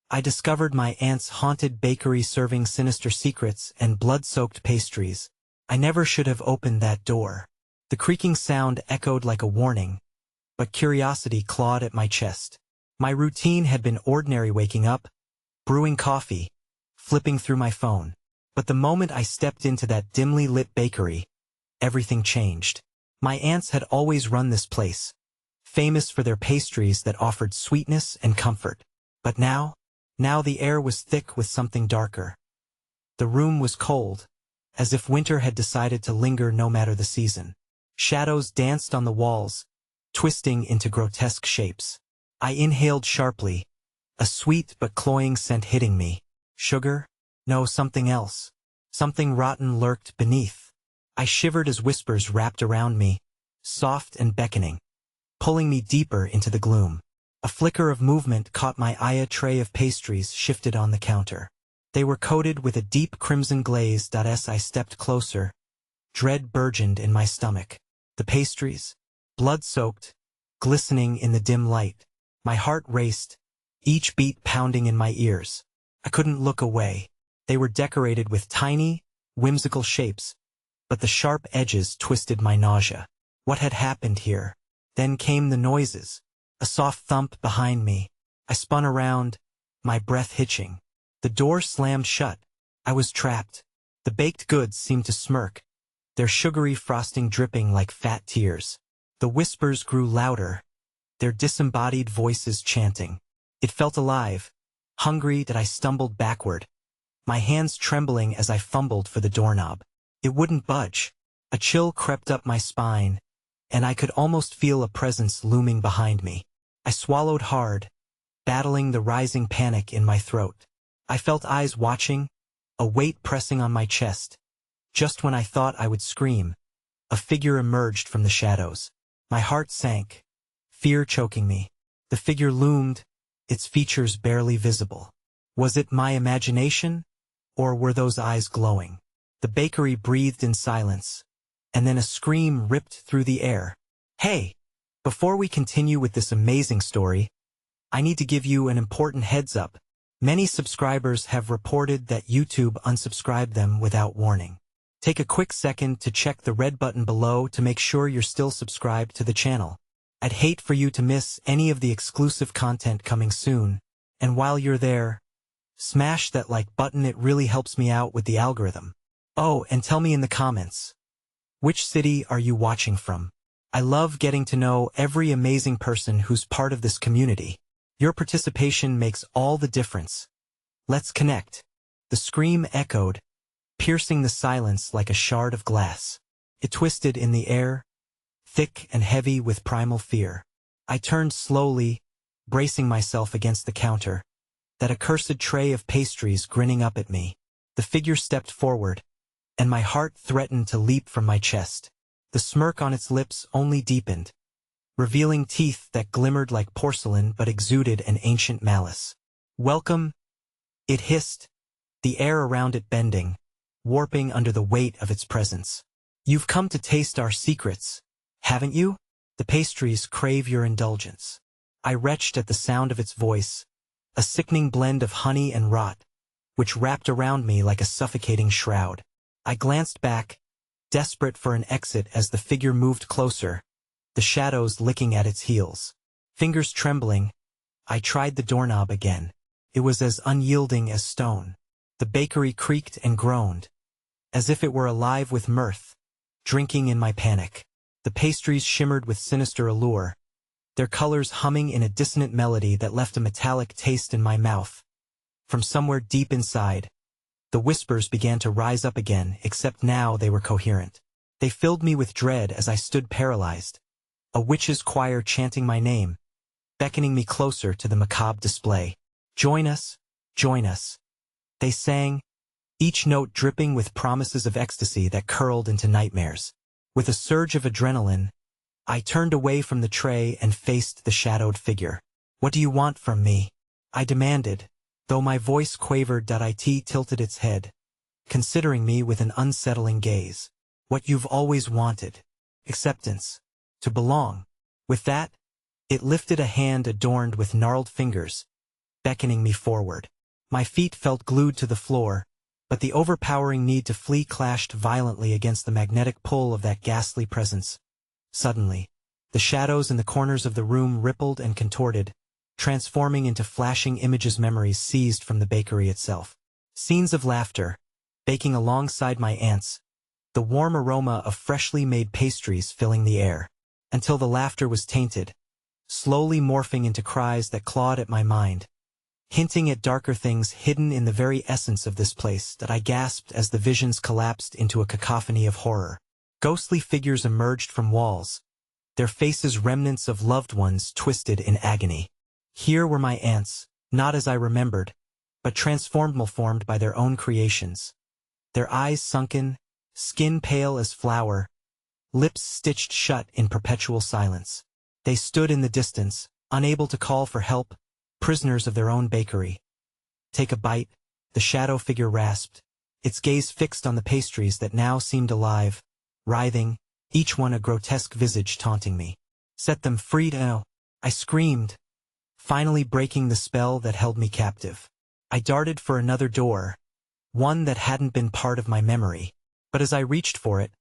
I discovered my aunt's haunted bakery serving sinister secrets and blood-soaked pastries. I never should have opened that door. The creaking sound echoed like a warning, but curiosity clawed at my chest. My routine had been ordinary: waking up, brewing coffee, flipping through my phone. But the moment I stepped into that dimly lit bakery, everything changed. My aunts had always run this place, famous for their pastries that offered sweetness and comfort. But now the air was thick with something darker. The room was cold, as if winter had decided to linger no matter the season. Shadows danced on the walls, twisting into grotesque shapes. I inhaled sharply, a sweet but cloying scent hitting me. Sugar? No, something else. Something rotten lurked beneath. I shivered as whispers wrapped around me, soft and beckoning, pulling me deeper into the gloom. A flicker of movement caught my eye. A tray of pastries shifted on the counter. They were coated with a deep crimson glaze. As I stepped closer, dread burgeoned in my stomach. The pastries, blood-soaked, glistening in the dim light. My heart raced, each beat pounding in my ears. I couldn't look away. They were decorated with tiny, whimsical shapes, but the sharp edges twisted my nausea. What had happened here? Then came the noises. A soft thump behind me. I spun around, my breath hitching. The door slammed shut. I was trapped. The baked goods seemed to smirk, their sugary frosting dripping like fat tears. The whispers grew louder, their disembodied voices chanting. It felt alive, hungry. That I stumbled backward, my hands trembling as I fumbled for the doorknob. It wouldn't budge. A chill crept up my spine, and I could almost feel a presence looming behind me. I swallowed hard, battling the rising panic in my throat. I felt eyes watching, a weight pressing on my chest. Just when I thought I would scream, a figure emerged from the shadows. My heart sank, fear choking me. The figure loomed, its features barely visible. Was it my imagination, or were those eyes glowing? The bakery breathed in silence, and then a scream ripped through the air. Hey! Before we continue with this amazing story, I need to give you an important heads up. Many subscribers have reported that YouTube unsubscribed them without warning. Take a quick second to check the red button below to make sure you're still subscribed to the channel. I'd hate for you to miss any of the exclusive content coming soon, and while you're there, smash that like button. It really helps me out with the algorithm. Oh, and tell me in the comments, which city are you watching from? I love getting to know every amazing person who's part of this community. Your participation makes all the difference. Let's connect. The scream echoed, piercing the silence like a shard of glass. It twisted in the air, thick and heavy with primal fear. I turned slowly, bracing myself against the counter, that accursed tray of pastries grinning up at me. The figure stepped forward, and my heart threatened to leap from my chest. The smirk on its lips only deepened, revealing teeth that glimmered like porcelain but exuded an ancient malice. Welcome, it hissed, the air around it bending, warping under the weight of its presence. You've come to taste our secrets, haven't you? The pastries crave your indulgence. I retched at the sound of its voice, a sickening blend of honey and rot, which wrapped around me like a suffocating shroud. I glanced back, desperate for an exit as the figure moved closer, the shadows licking at its heels. Fingers trembling, I tried the doorknob again. It was as unyielding as stone. The bakery creaked and groaned, as if it were alive with mirth, drinking in my panic. The pastries shimmered with sinister allure, their colors humming in a dissonant melody that left a metallic taste in my mouth. From somewhere deep inside, the whispers began to rise up again, except now they were coherent. They filled me with dread as I stood paralyzed, a witch's choir chanting my name, beckoning me closer to the macabre display. Join us, they sang, each note dripping with promises of ecstasy that curled into nightmares. With a surge of adrenaline, I turned away from the tray and faced the shadowed figure. What do you want from me? I demanded, though my voice quavered. It tilted its head, considering me with an unsettling gaze. What you've always wanted. Acceptance. To belong. With that, it lifted a hand adorned with gnarled fingers, beckoning me forward. My feet felt glued to the floor, but the overpowering need to flee clashed violently against the magnetic pull of that ghastly presence. Suddenly, the shadows in the corners of the room rippled and contorted, transforming into flashing images, memories seized from the bakery itself. Scenes of laughter, baking alongside my aunts, the warm aroma of freshly made pastries filling the air, until the laughter was tainted, slowly morphing into cries that clawed at my mind, hinting at darker things hidden in the very essence of this place. That I gasped as the visions collapsed into a cacophony of horror. Ghostly figures emerged from walls, their faces remnants of loved ones twisted in agony. Here were my aunts, not as I remembered, but malformed by their own creations. Their eyes sunken, skin pale as flour, lips stitched shut in perpetual silence. They stood in the distance, unable to call for help, prisoners of their own bakery. "Take a bite," the shadow figure rasped, its gaze fixed on the pastries that now seemed alive, writhing, each one a grotesque visage taunting me. "Set them free now," I screamed, finally breaking the spell that held me captive. I darted for another door, one that hadn't been part of my memory, but as I reached for it,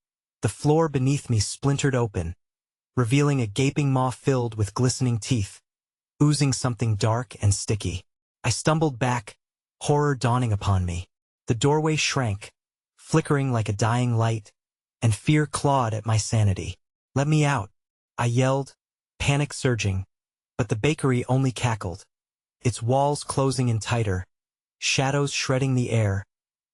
the floor beneath me splintered open, revealing a gaping maw filled with glistening teeth, oozing something dark and sticky. I stumbled back, horror dawning upon me. The doorway shrank, flickering like a dying light, and fear clawed at my sanity. "Let me out," I yelled, panic surging, but the bakery only cackled, its walls closing in tighter, shadows shredding the air.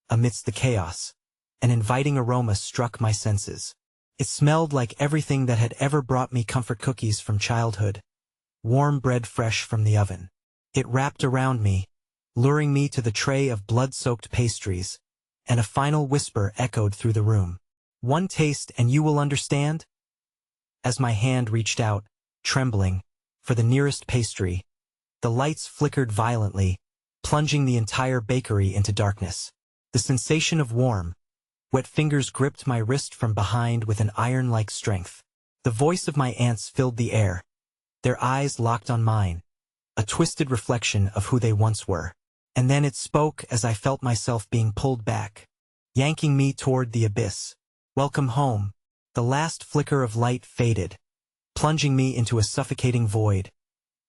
Amidst the chaos, an inviting aroma struck my senses. It smelled like everything that had ever brought me comfort: cookies from childhood, warm bread fresh from the oven. It wrapped around me, luring me to the tray of blood-soaked pastries, and a final whisper echoed through the room. "One taste and you will understand?" As my hand reached out, trembling, for the nearest pastry, the lights flickered violently, plunging the entire bakery into darkness. The sensation of warm, wet fingers gripped my wrist from behind with an iron-like strength. The voice of my aunts filled the air, their eyes locked on mine, a twisted reflection of who they once were. And then it spoke as I felt myself being pulled back, yanking me toward the abyss. "Welcome home." The last flicker of light faded, plunging me into a suffocating void,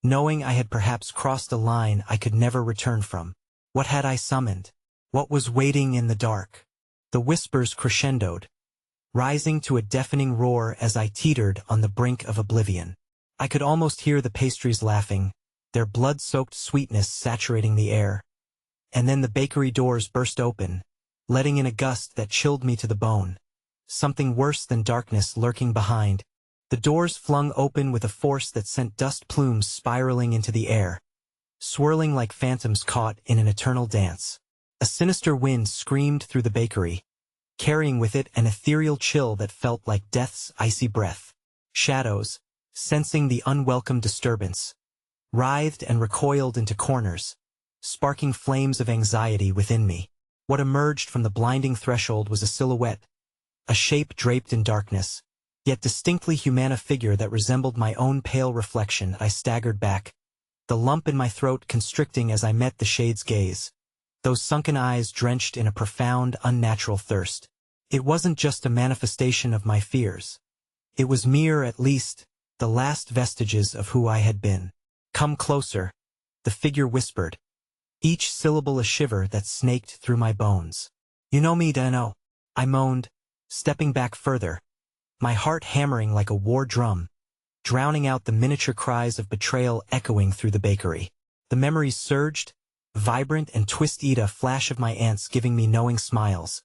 knowing I had perhaps crossed a line I could never return from. What had I summoned? What was waiting in the dark? The whispers crescendoed, rising to a deafening roar as I teetered on the brink of oblivion. I could almost hear the pastries laughing, their blood-soaked sweetness saturating the air. And then the bakery doors burst open, letting in a gust that chilled me to the bone. Something worse than darkness lurking behind. The doors flung open with a force that sent dust plumes spiraling into the air, swirling like phantoms caught in an eternal dance. A sinister wind screamed through the bakery, carrying with it an ethereal chill that felt like death's icy breath. Shadows, sensing the unwelcome disturbance, writhed and recoiled into corners, sparking flames of anxiety within me. What emerged from the blinding threshold was a silhouette, a shape draped in darkness, yet distinctly human, a figure that resembled my own pale reflection. I staggered back, the lump in my throat constricting as I met the shade's gaze, those sunken eyes drenched in a profound, unnatural thirst. It wasn't just a manifestation of my fears. It was mere, at least, the last vestiges of who I had been. "Come closer," the figure whispered, each syllable a shiver that snaked through my bones. "You know me, Dano," I moaned, stepping back further, my heart hammering like a war drum, drowning out the miniature cries of betrayal echoing through the bakery. The memories surged, vibrant and twisted, a flash of my aunts giving me knowing smiles,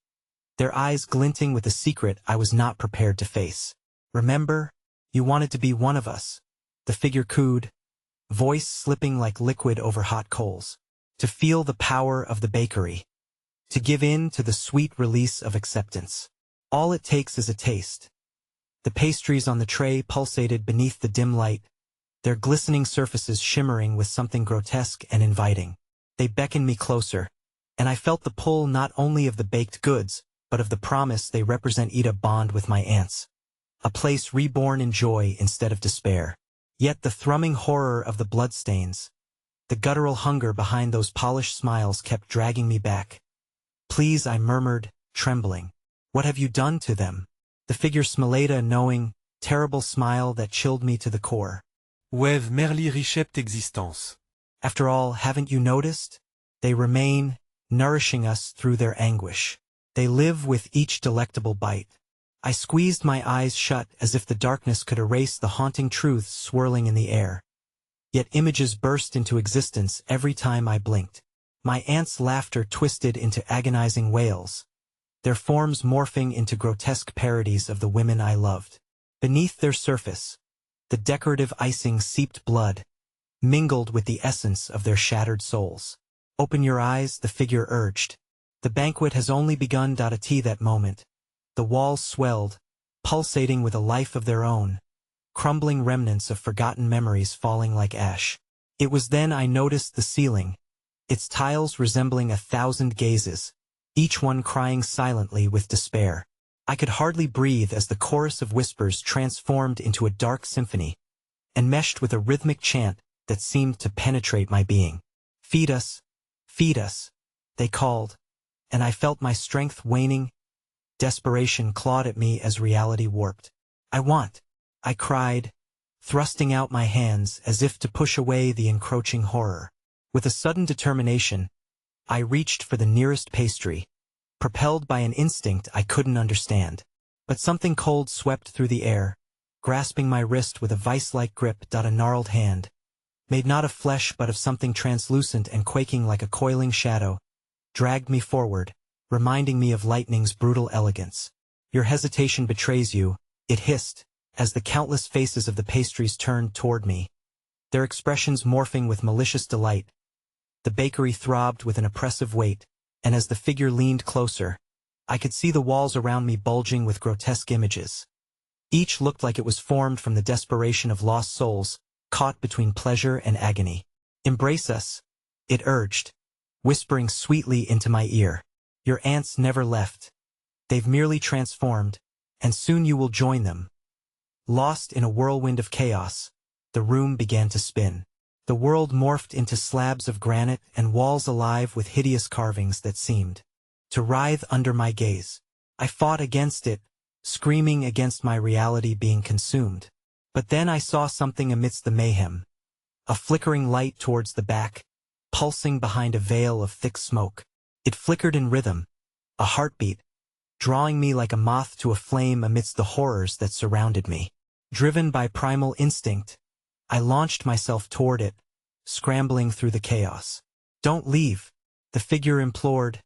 their eyes glinting with a secret I was not prepared to face. "Remember, you wanted to be one of us," the figure cooed, voice slipping like liquid over hot coals. "To feel the power of the bakery. To give in to the sweet release of acceptance. All it takes is a taste." The pastries on the tray pulsated beneath the dim light, their glistening surfaces shimmering with something grotesque and inviting. They beckoned me closer, and I felt the pull not only of the baked goods, but of the promise they represent: a bond with my aunts. A place reborn in joy instead of despair. Yet the thrumming horror of the bloodstains, The guttural hunger behind those polished smiles kept dragging me back. "Please," I murmured, trembling. "What have you done to them?" The figure smiled a knowing, terrible smile that chilled me to the core. We've merely reshaped existence. After all, haven't you noticed? They remain, nourishing us through their anguish. They live with each delectable bite. I squeezed my eyes shut as if the darkness could erase the haunting truths swirling in the air. Yet images burst into existence every time I blinked. My aunt's laughter twisted into agonizing wails, their forms morphing into grotesque parodies of the women I loved. Beneath their surface, the decorative icing seeped blood, mingled with the essence of their shattered souls. "Open your eyes," the figure urged. "The banquet has only begun." At that moment, the walls swelled, pulsating with a life of their own, crumbling remnants of forgotten memories falling like ash. It was then I noticed the ceiling, its tiles resembling 1,000 gazes, each one crying silently with despair. I could hardly breathe as the chorus of whispers transformed into a dark symphony, enmeshed with a rhythmic chant that seemed to penetrate my being. Feed us, they called, and I felt my strength waning. Desperation clawed at me as reality warped. "I want," I cried, thrusting out my hands as if to push away the encroaching horror. With a sudden determination, I reached for the nearest pastry, propelled by an instinct I couldn't understand. But something cold swept through the air, grasping my wrist with a vice-like grip. A gnarled hand, made not of flesh but of something translucent and quaking like a coiling shadow, dragged me forward, reminding me of lightning's brutal elegance. "Your hesitation betrays you," it hissed, as the countless faces of the pastries turned toward me, their expressions morphing with malicious delight. The bakery throbbed with an oppressive weight, and as the figure leaned closer, I could see the walls around me bulging with grotesque images. Each looked like it was formed from the desperation of lost souls, caught between pleasure and agony. "Embrace us," it urged, whispering sweetly into my ear. "Your aunts never left. They've merely transformed, and soon you will join them." Lost in a whirlwind of chaos, the room began to spin. The world morphed into slabs of granite and walls alive with hideous carvings that seemed to writhe under my gaze. I fought against it, screaming against my reality being consumed. But then I saw something amidst the mayhem. A flickering light towards the back, pulsing behind a veil of thick smoke. It flickered in rhythm, a heartbeat, drawing me like a moth to a flame amidst the horrors that surrounded me. Driven by primal instinct, I launched myself toward it, scrambling through the chaos. "Don't leave," the figure implored,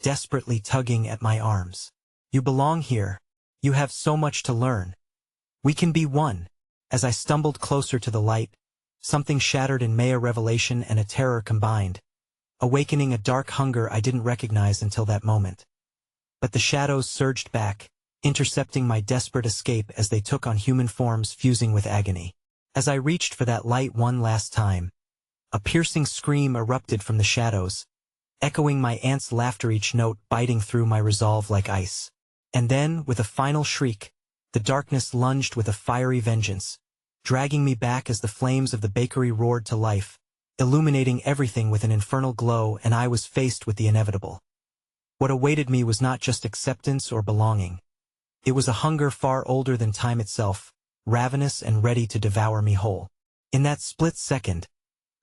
desperately tugging at my arms. "You belong here. You have so much to learn. We can be one." As I stumbled closer to the light, something shattered in me, a revelation and a terror combined, awakening a dark hunger I didn't recognize until that moment. But the shadows surged back, intercepting my desperate escape as they took on human forms fusing with agony. As I reached for that light one last time, a piercing scream erupted from the shadows, echoing my aunt's laughter, each note biting through my resolve like ice. And then, with a final shriek, the darkness lunged with a fiery vengeance, dragging me back as the flames of the bakery roared to life, illuminating everything with an infernal glow, and I was faced with the inevitable. What awaited me was not just acceptance or belonging. It was a hunger far older than time itself, ravenous and ready to devour me whole. In that split second,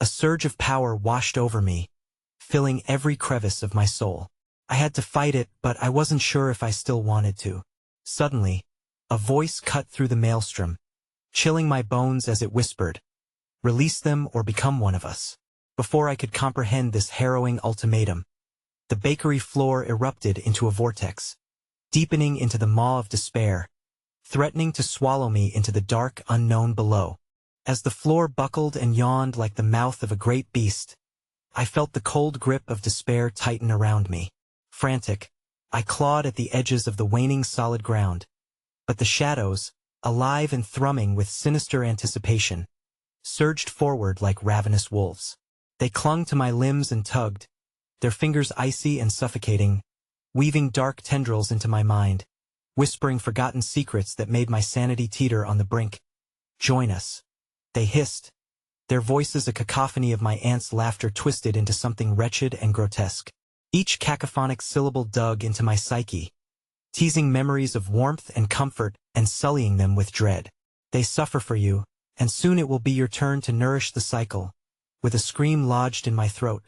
a surge of power washed over me, filling every crevice of my soul. I had to fight it, but I wasn't sure if I still wanted to. Suddenly, a voice cut through the maelstrom, chilling my bones as it whispered, "Release them or become one of us." Before I could comprehend this harrowing ultimatum, the bakery floor erupted into a vortex, deepening into the maw of despair, threatening to swallow me into the dark unknown below. As the floor buckled and yawned like the mouth of a great beast, I felt the cold grip of despair tighten around me. Frantic, I clawed at the edges of the waning solid ground, but the shadows, alive and thrumming with sinister anticipation, surged forward like ravenous wolves. They clung to my limbs and tugged, their fingers icy and suffocating, weaving dark tendrils into my mind, whispering forgotten secrets that made my sanity teeter on the brink. "Join us," they hissed, their voices a cacophony of my aunt's laughter twisted into something wretched and grotesque. Each cacophonic syllable dug into my psyche, teasing memories of warmth and comfort and sullying them with dread. They suffer for you, and soon it will be your turn to nourish the cycle. With a scream lodged in my throat,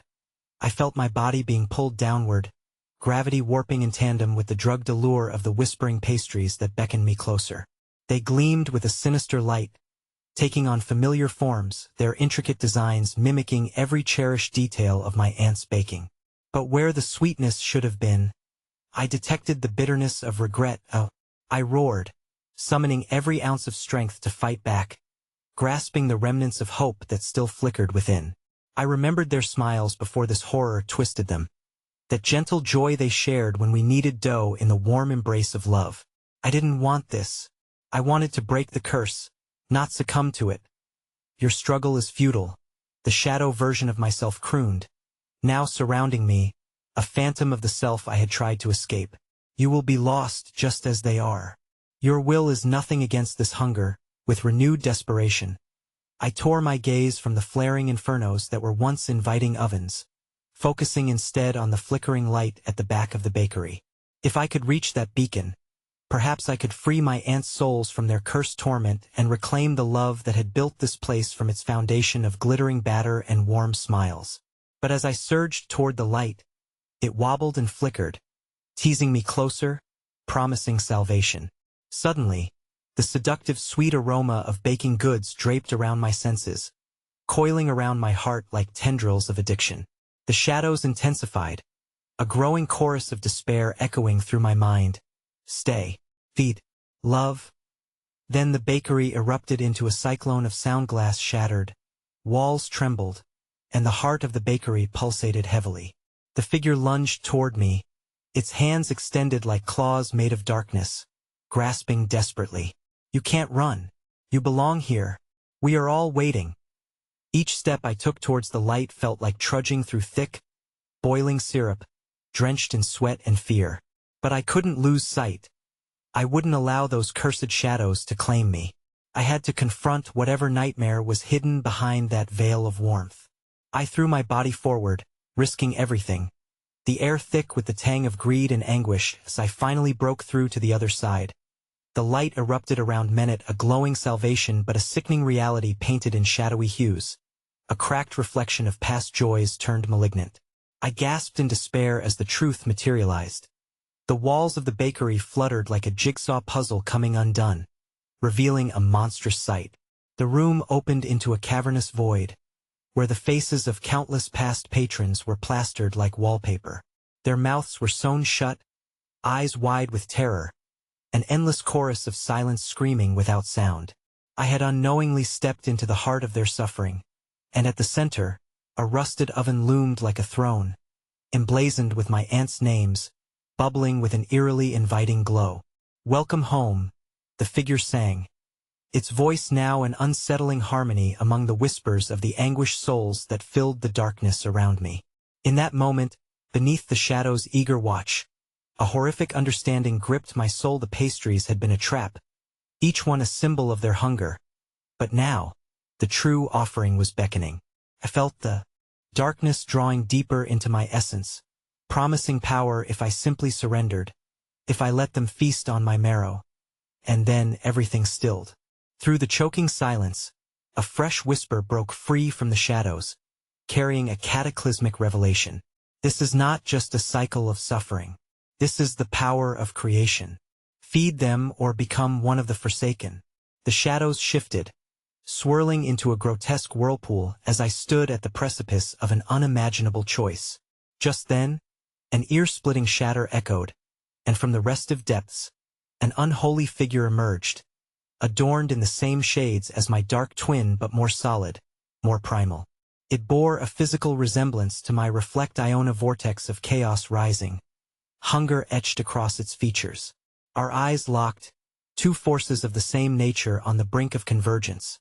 I felt my body being pulled downward, gravity warping in tandem with the drugged allure of the whispering pastries that beckoned me closer. They gleamed with a sinister light, taking on familiar forms, their intricate designs mimicking every cherished detail of my aunt's baking. But where the sweetness should have been, I detected the bitterness of regret. I roared, summoning every ounce of strength to fight back, grasping the remnants of hope that still flickered within. I remembered their smiles before this horror twisted them, that gentle joy they shared when we kneaded dough in the warm embrace of love. I didn't want this. I wanted to break the curse, not succumb to it. Your struggle is futile, the shadow version of myself crooned, now surrounding me, a phantom of the self I had tried to escape. You will be lost just as they are. Your will is nothing against this hunger. With renewed desperation, I tore my gaze from the flaring infernos that were once inviting ovens, focusing instead on the flickering light at the back of the bakery. If I could reach that beacon, perhaps I could free my aunt's souls from their cursed torment and reclaim the love that had built this place from its foundation of glittering batter and warm smiles. But as I surged toward the light, it wobbled and flickered, teasing me closer, promising salvation. Suddenly, the seductive sweet aroma of baking goods draped around my senses, coiling around my heart like tendrils of addiction. The shadows intensified, a growing chorus of despair echoing through my mind. Stay, feed, love. Then the bakery erupted into a cyclone of sound. Glass shattered, walls trembled, and the heart of the bakery pulsated heavily. The figure lunged toward me, its hands extended like claws made of darkness, grasping desperately. You can't run. You belong here. We are all waiting. Each step I took towards the light felt like trudging through thick, boiling syrup, drenched in sweat and fear. But I couldn't lose sight. I wouldn't allow those cursed shadows to claim me. I had to confront whatever nightmare was hidden behind that veil of warmth. I threw my body forward, risking everything, the air thick with the tang of greed and anguish as I finally broke through to the other side. The light erupted around Menet, a glowing salvation but a sickening reality painted in shadowy hues. A cracked reflection of past joys turned malignant. I gasped in despair as the truth materialized. The walls of the bakery fluttered like a jigsaw puzzle coming undone, revealing a monstrous sight. The room opened into a cavernous void, where the faces of countless past patrons were plastered like wallpaper. Their mouths were sewn shut, eyes wide with terror, an endless chorus of silence screaming without sound. I had unknowingly stepped into the heart of their suffering, and at the center, a rusted oven loomed like a throne, emblazoned with my aunt's names, bubbling with an eerily inviting glow. Welcome home, the figure sang, its voice now an unsettling harmony among the whispers of the anguished souls that filled the darkness around me. In that moment, beneath the shadow's eager watch, a horrific understanding gripped my soul. The pastries had been a trap, each one a symbol of their hunger. But now, the true offering was beckoning. I felt the darkness drawing deeper into my essence, promising power if I simply surrendered, if I let them feast on my marrow. And then everything stilled. Through the choking silence, a fresh whisper broke free from the shadows, carrying a cataclysmic revelation. This is not just a cycle of suffering. This is the power of creation. Feed them or become one of the forsaken. The shadows shifted, swirling into a grotesque whirlpool as I stood at the precipice of an unimaginable choice. Just then, an ear-splitting shatter echoed, and from the restive depths, an unholy figure emerged, adorned in the same shades as my dark twin but more solid, more primal. It bore a physical resemblance to my reflect Iona vortex of chaos rising, hunger etched across its features. Our eyes locked, two forces of the same nature on the brink of convergence.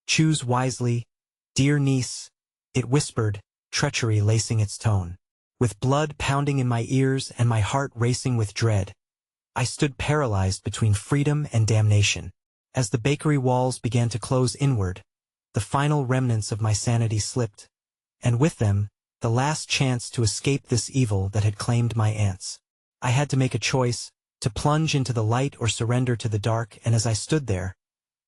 Choose wisely, dear niece, it whispered, treachery lacing its tone. With blood pounding in my ears and my heart racing with dread, I stood paralyzed between freedom and damnation. As the bakery walls began to close inward, The final remnants of my sanity slipped, and with them, the last chance to escape this evil that had claimed my aunts. I had to make a choice, to plunge into the light or surrender to the dark, and as I stood there,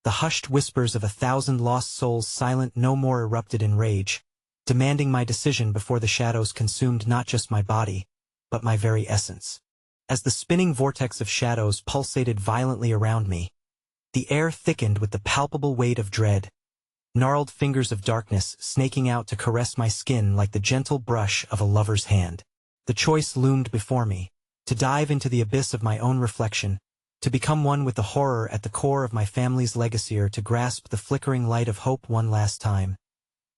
the hushed whispers of 1,000 lost souls silent no more erupted in rage, demanding my decision before the shadows consumed not just my body, but my very essence. As the spinning vortex of shadows pulsated violently around me, the air thickened with the palpable weight of dread, gnarled fingers of darkness snaking out to caress my skin like the gentle brush of a lover's hand. The choice loomed before me, to dive into the abyss of my own reflection, to become one with the horror at the core of my family's legacy, or to grasp the flickering light of hope one last time.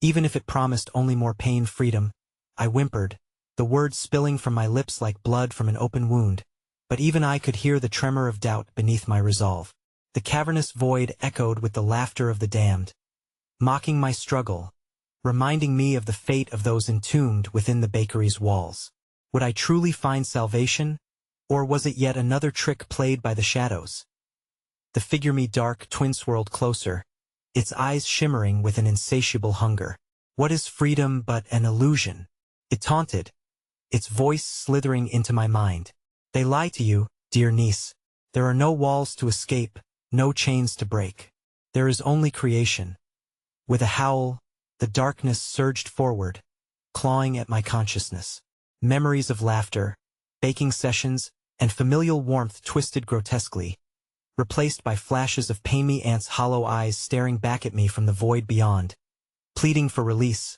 Even if it promised only more pain, freedom, I whimpered, the words spilling from my lips like blood from an open wound, but even I could hear the tremor of doubt beneath my resolve. The cavernous void echoed with the laughter of the damned, mocking my struggle, reminding me of the fate of those entombed within the bakery's walls. Would I truly find salvation, or was it yet another trick played by the shadows? The figure me dark twin-swirled closer, its eyes shimmering with an insatiable hunger. What is freedom but an illusion? It taunted, its voice slithering into my mind. They lie to you, dear niece. There are no walls to escape, no chains to break. There is only creation. With a howl, the darkness surged forward, clawing at my consciousness. Memories of laughter, baking sessions, and familial warmth twisted grotesquely, replaced by flashes of Pammy Aunt's hollow eyes staring back at me from the void beyond, pleading for release,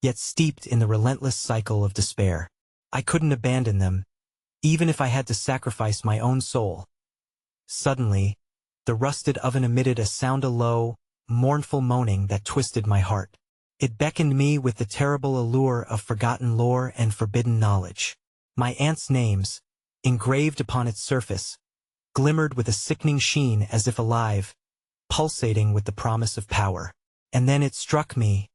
yet steeped in the relentless cycle of despair. I couldn't abandon them, even if I had to sacrifice my own soul. Suddenly, the rusted oven emitted a sound, a low, mournful moaning that twisted my heart. It beckoned me with the terrible allure of forgotten lore and forbidden knowledge. My aunts' names, engraved upon its surface, glimmered with a sickening sheen as if alive, pulsating with the promise of power. And then it struck me,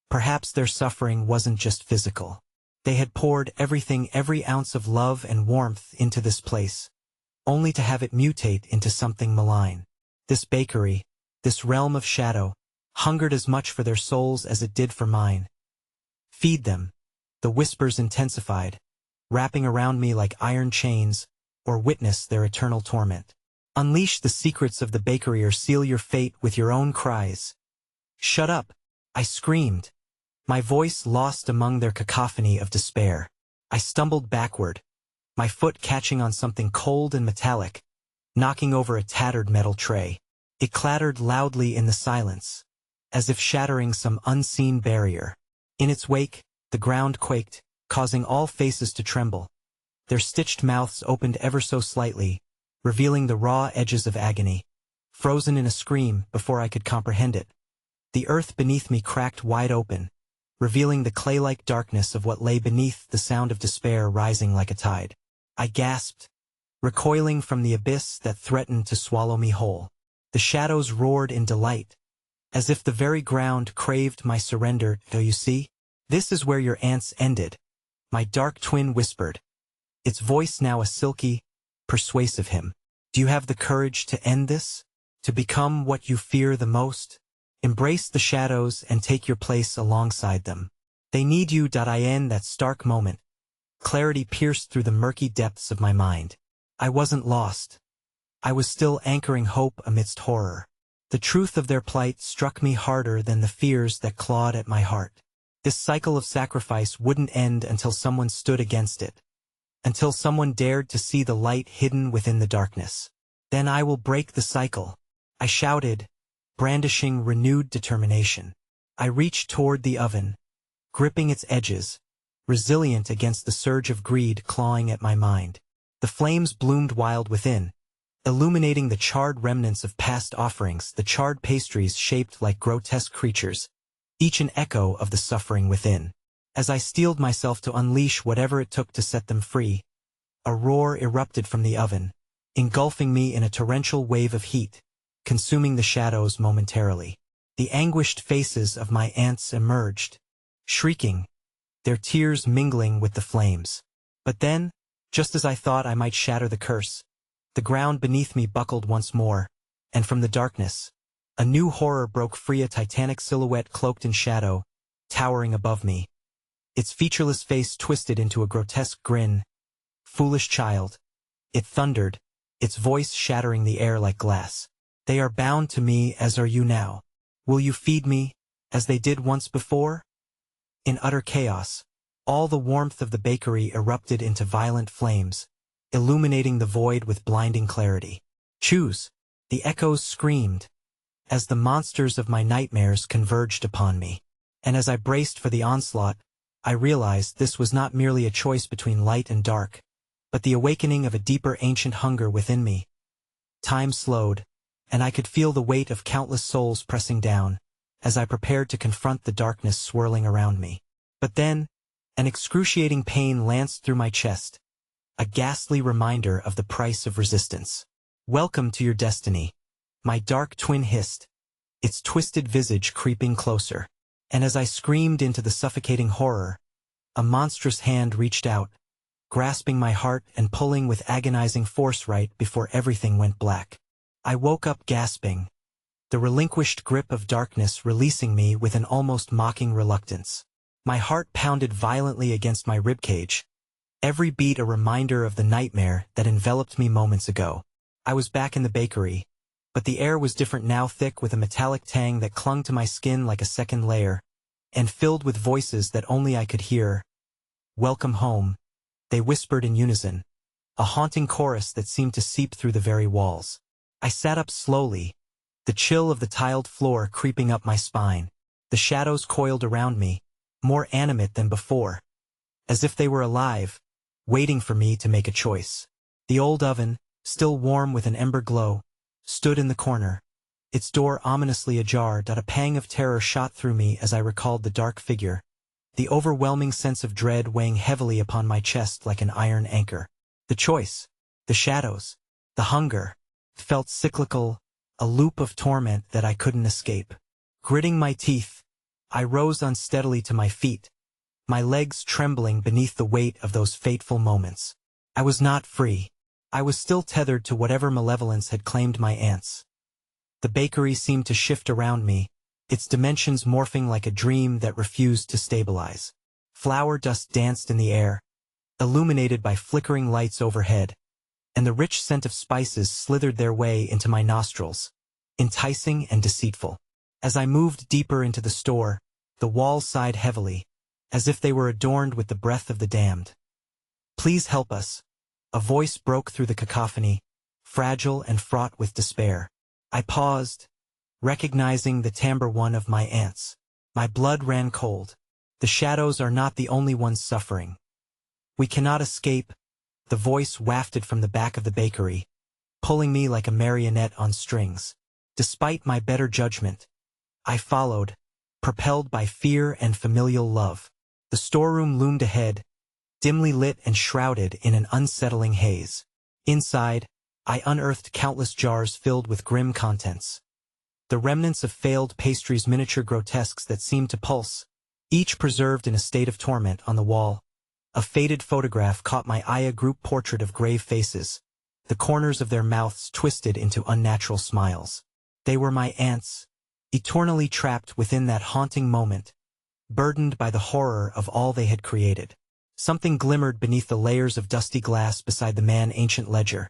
perhaps their suffering wasn't just physical. They had poured everything, every ounce of love and warmth into this place, only to have it mutate into something malign. This bakery, this realm of shadow, hungered as much for their souls as it did for mine. Feed them, the whispers intensified, wrapping around me like iron chains, or witness their eternal torment. Unleash the secrets of the bakery or seal your fate with your own cries. Shut up, I screamed, my voice lost among their cacophony of despair. I stumbled backward, my foot catching on something cold and metallic, knocking over a tattered metal tray. It clattered loudly in the silence, as if shattering some unseen barrier. In its wake, the ground quaked, causing all faces to tremble. Their stitched mouths opened ever so slightly, revealing the raw edges of agony. Frozen in a scream before I could comprehend it, the earth beneath me cracked wide open, revealing the clay-like darkness of what lay beneath, the sound of despair rising like a tide. I gasped, recoiling from the abyss that threatened to swallow me whole. The shadows roared in delight, as if the very ground craved my surrender. Do you see? This is where your aunts ended, my dark twin whispered, its voice now a silky, persuasive hymn. Do you have the courage to end this? To become what you fear the most? Embrace the shadows and take your place alongside them. They need you. In that stark moment, clarity pierced through the murky depths of my mind. I wasn't lost. I was still anchoring hope amidst horror. The truth of their plight struck me harder than the fears that clawed at my heart. This cycle of sacrifice wouldn't end until someone stood against it, until someone dared to see the light hidden within the darkness. Then I will break the cycle, I shouted, brandishing renewed determination. I reached toward the oven, gripping its edges, resilient against the surge of greed clawing at my mind. The flames bloomed wild within, illuminating the charred remnants of past offerings, the charred pastries shaped like grotesque creatures, each an echo of the suffering within. As I steeled myself to unleash whatever it took to set them free, a roar erupted from the oven, engulfing me in a torrential wave of heat, consuming the shadows momentarily. The anguished faces of my aunts emerged, shrieking, their tears mingling with the flames. But then, just as I thought I might shatter the curse, the ground beneath me buckled once more, and from the darkness, A new horror broke free, a titanic silhouette cloaked in shadow, towering above me. Its featureless face twisted into a grotesque grin. Foolish child. It thundered, its voice shattering the air like glass. They are bound to me, as are you now. Will you feed me, as they did once before? In utter chaos, all the warmth of the bakery erupted into violent flames, illuminating the void with blinding clarity. Choose! The echoes screamed, as the monsters of my nightmares converged upon me. And as I braced for the onslaught, I realized this was not merely a choice between light and dark, but the awakening of a deeper ancient hunger within me. Time slowed, and I could feel the weight of countless souls pressing down, as I prepared to confront the darkness swirling around me. But then, an excruciating pain lanced through my chest, a ghastly reminder of the price of resistance. Welcome to your destiny, my dark twin hissed, its twisted visage creeping closer. And as I screamed into the suffocating horror, a monstrous hand reached out, grasping my heart and pulling with agonizing force right before everything went black. I woke up gasping, the relinquished grip of darkness releasing me with an almost mocking reluctance. My heart pounded violently against my ribcage, every beat a reminder of the nightmare that enveloped me moments ago. I was back in the bakery, but the air was different now, thick with a metallic tang that clung to my skin like a second layer, and filled with voices that only I could hear. Welcome home, they whispered in unison, a haunting chorus that seemed to seep through the very walls. I sat up slowly, the chill of the tiled floor creeping up my spine. The shadows coiled around me, more animate than before, as if they were alive, waiting for me to make a choice. The old oven, still warm with an ember glow, stood in the corner, its door ominously ajar. A pang of terror shot through me as I recalled the dark figure, the overwhelming sense of dread weighing heavily upon my chest like an iron anchor. The choice, the shadows, the hunger, felt cyclical, a loop of torment that I couldn't escape. Gritting my teeth, I rose unsteadily to my feet, my legs trembling beneath the weight of those fateful moments. I was not free. I was still tethered to whatever malevolence had claimed my aunts. The bakery seemed to shift around me, its dimensions morphing like a dream that refused to stabilize. Flour dust danced in the air, illuminated by flickering lights overhead, and the rich scent of spices slithered their way into my nostrils, enticing and deceitful. As I moved deeper into the store, the walls sighed heavily, as if they were adorned with the breath of the damned. Please help us. A voice broke through the cacophony, fragile and fraught with despair. I paused, recognizing the timbre one of my aunts. My blood ran cold. The shadows are not the only ones suffering. We cannot escape, the voice wafted from the back of the bakery, pulling me like a marionette on strings. Despite my better judgment, I followed, propelled by fear and familial love. The storeroom loomed ahead, dimly lit and shrouded in an unsettling haze. Inside, I unearthed countless jars filled with grim contents. The remnants of failed Pastries, miniature grotesques that seemed to pulse, each preserved in a state of torment. On the wall, a faded photograph caught my eye, a group portrait of grave faces, the corners of their mouths twisted into unnatural smiles. They were my aunts, eternally trapped within that haunting moment, burdened by the horror of all they had created. Something glimmered beneath the layers of dusty glass beside the ancient ledger.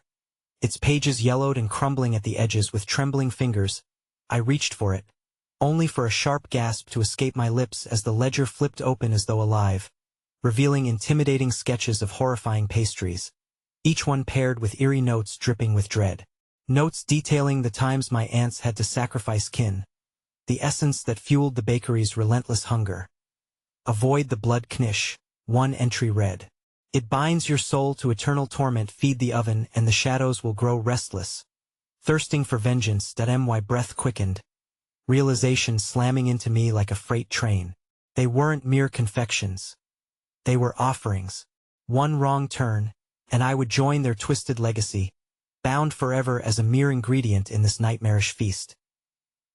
Its pages yellowed and crumbling at the edges. With trembling fingers, I reached for it, only for a sharp gasp to escape my lips as the ledger flipped open as though alive, revealing intimidating sketches of horrifying pastries, each one paired with eerie notes dripping with dread. Notes detailing the times my aunts had to sacrifice kin, the essence that fueled the bakery's relentless hunger. Avoid the blood knish. One entry read, "It binds your soul to eternal torment. Feed the oven and the shadows will grow restless, thirsting for vengeance." My breath quickened, realization slamming into me like a freight train. They weren't mere confections. They were offerings. One wrong turn, and I would join their twisted legacy, bound forever as a mere ingredient in this nightmarish feast.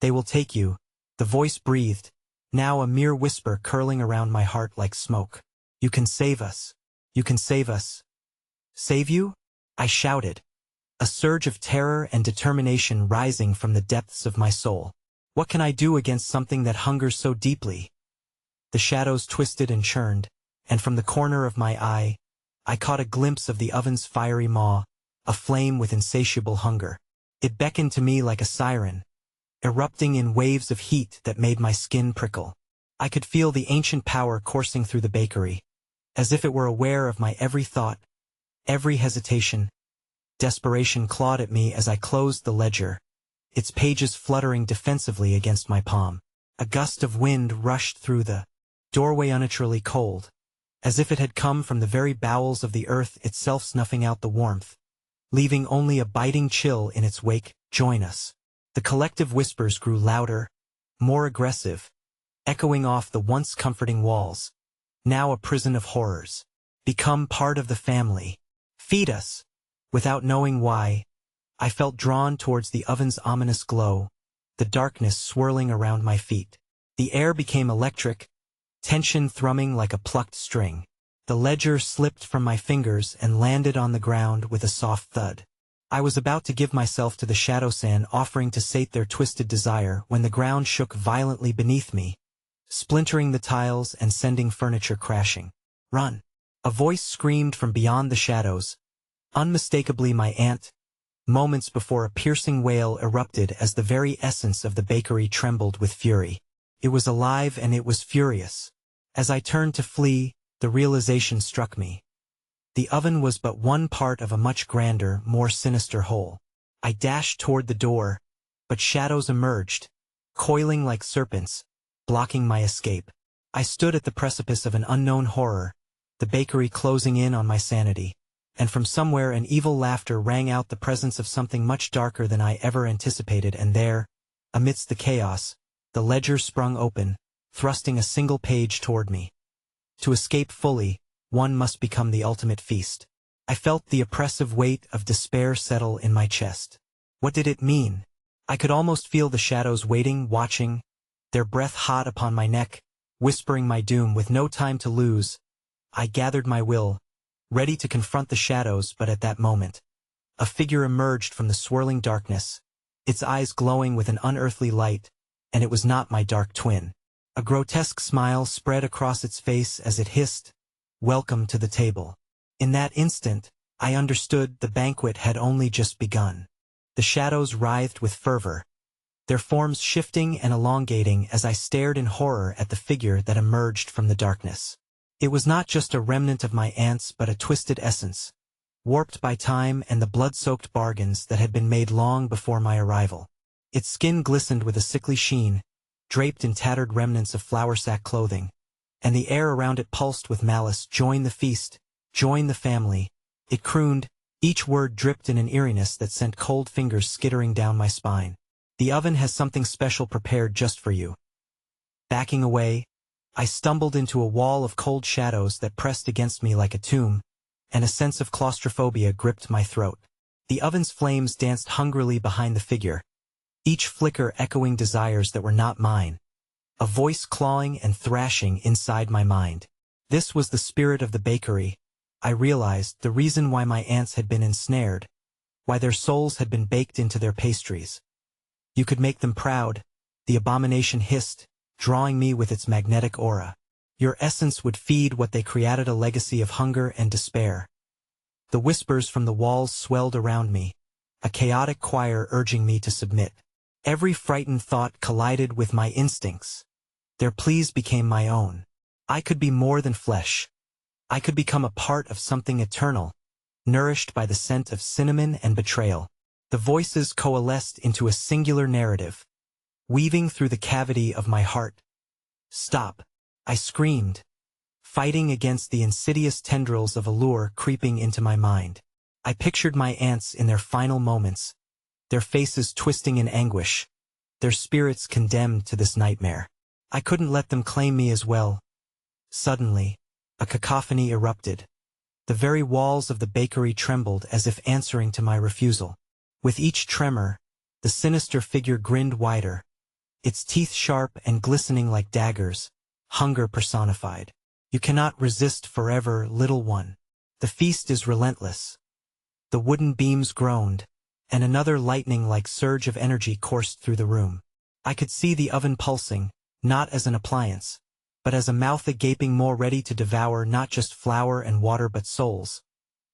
"They will take you," the voice breathed, now a mere whisper curling around my heart like smoke. "You can save us. You can save us." "Save you?" I shouted, a surge of terror and determination rising from the depths of my soul. What can I do against something that hungers so deeply? The shadows twisted and churned, and from the corner of my eye, I caught a glimpse of the oven's fiery maw, aflame with insatiable hunger. It beckoned to me like a siren, erupting in waves of heat that made my skin prickle. I could feel the ancient power coursing through the bakery, as if it were aware of my every thought, every hesitation. Desperation clawed at me as I closed the ledger, its pages fluttering defensively against my palm. A gust of wind rushed through the doorway, unnaturally cold, as if it had come from the very bowels of the earth itself, snuffing out the warmth, leaving only a biting chill in its wake. Join us. The collective whispers grew louder, more aggressive, echoing off the once comforting walls. Now a prison of horrors. Become part of the family. Feed us. Without knowing why, I felt drawn towards the oven's ominous glow, the darkness swirling around my feet. The air became electric, tension thrumming like a plucked string. The ledger slipped from my fingers and landed on the ground with a soft thud. I was about to give myself to the shadow sand, offering to sate their twisted desire, when the ground shook violently beneath me, splintering the tiles and sending furniture crashing. Run! A voice screamed from beyond the shadows, unmistakably my aunt. Moments before, a piercing wail erupted as the very essence of the bakery trembled with fury. It was alive and it was furious. As I turned to flee, the realization struck me. The oven was but one part of a much grander, more sinister whole. I dashed toward the door, but shadows emerged, coiling like serpents, blocking my escape. I stood at the precipice of an unknown horror, the bakery closing in on my sanity. And from somewhere an evil laughter rang out, the presence of something much darker than I ever anticipated. And there, amidst the chaos, the ledger sprung open, thrusting a single page toward me. To escape fully, one must become the ultimate feast. I felt the oppressive weight of despair settle in my chest. What did it mean? I could almost feel the shadows waiting, watching, their breath hot upon my neck, whispering my doom. With no time to lose, I gathered my will, ready to confront the shadows. But at that moment, a figure emerged from the swirling darkness, its eyes glowing with an unearthly light, and it was not my dark twin. A grotesque smile spread across its face as it hissed, "Welcome to the table." In that instant, I understood the banquet had only just begun. The shadows writhed with fervor, their forms shifting and elongating as I stared in horror at the figure that emerged from the darkness. It was not just a remnant of my aunts, but a twisted essence, warped by time and the blood-soaked bargains that had been made long before my arrival. Its skin glistened with a sickly sheen, draped in tattered remnants of flour-sack clothing, and the air around it pulsed with malice. "Join the feast, join the family," it crooned. Each word dripped in an eeriness that sent cold fingers skittering down my spine. "The oven has something special prepared just for you." Backing away, I stumbled into a wall of cold shadows that pressed against me like a tomb, and a sense of claustrophobia gripped my throat. The oven's flames danced hungrily behind the figure, each flicker echoing desires that were not mine, a voice clawing and thrashing inside my mind. This was the spirit of the bakery, I realized, the reason why my aunts had been ensnared, why their souls had been baked into their pastries. "You could make them proud," the abomination hissed, drawing me with its magnetic aura. "Your essence would feed what they created, a legacy of hunger and despair." The whispers from the walls swelled around me, a chaotic choir urging me to submit. Every frightened thought collided with my instincts. Their pleas became my own. I could be more than flesh. I could become a part of something eternal, nourished by the scent of cinnamon and betrayal. The voices coalesced into a singular narrative, weaving through the cavity of my heart. "Stop!" I screamed, fighting against the insidious tendrils of allure creeping into my mind. I pictured my aunts in their final moments, their faces twisting in anguish, their spirits condemned to this nightmare. I couldn't let them claim me as well. Suddenly, a cacophony erupted. The very walls of the bakery trembled as if answering to my refusal. With each tremor, the sinister figure grinned wider, its teeth sharp and glistening like daggers, hunger personified. "You cannot resist forever, little one. The feast is relentless." The wooden beams groaned, and another lightning-like surge of energy coursed through the room. I could see the oven pulsing, not as an appliance, but as a mouth gaping more ready to devour not just flour and water but souls,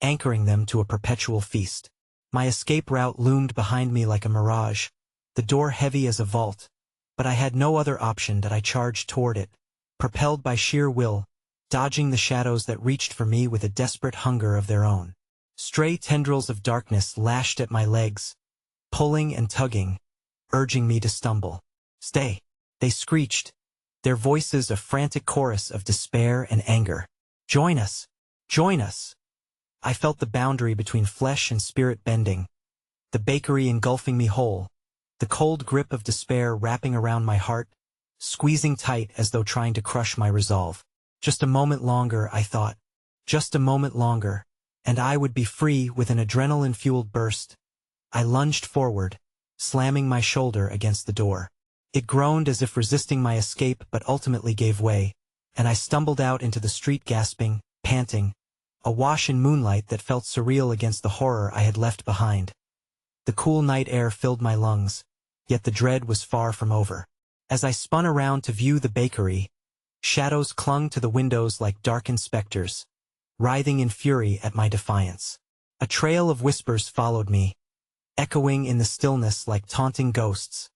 anchoring them to a perpetual feast. My escape route loomed behind me like a mirage, the door heavy as a vault, but I had no other option that I charged toward it, propelled by sheer will, dodging the shadows that reached for me with a desperate hunger of their own. Stray tendrils of darkness lashed at my legs, pulling and tugging, urging me to stumble. "Stay!" they screeched, their voices a frantic chorus of despair and anger. "Join us! Join us!" I felt the boundary between flesh and spirit bending, the bakery engulfing me whole, the cold grip of despair wrapping around my heart, squeezing tight as though trying to crush my resolve. Just a moment longer, I thought. Just a moment longer, and I would be free. With an adrenaline-fueled burst, I lunged forward, slamming my shoulder against the door. It groaned as if resisting my escape but ultimately gave way, and I stumbled out into the street gasping, panting, awash in moonlight that felt surreal against the horror I had left behind. The cool night air filled my lungs, yet the dread was far from over. As I spun around to view the bakery, shadows clung to the windows like darkened specters, writhing in fury at my defiance. A trail of whispers followed me, echoing in the stillness like taunting ghosts.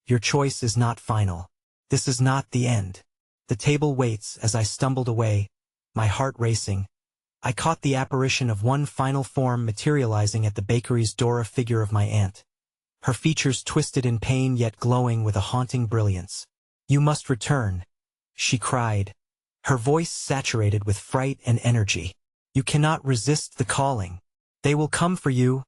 "Your choice is not final. This is not the end." The table waits. As I stumbled away, my heart racing, I caught the apparition of one final form materializing at the bakery's door, a figure of my aunt. Her features twisted in pain yet glowing with a haunting brilliance. "You must return," she cried, her voice saturated with fright and energy. "You cannot resist the calling. They will come for you."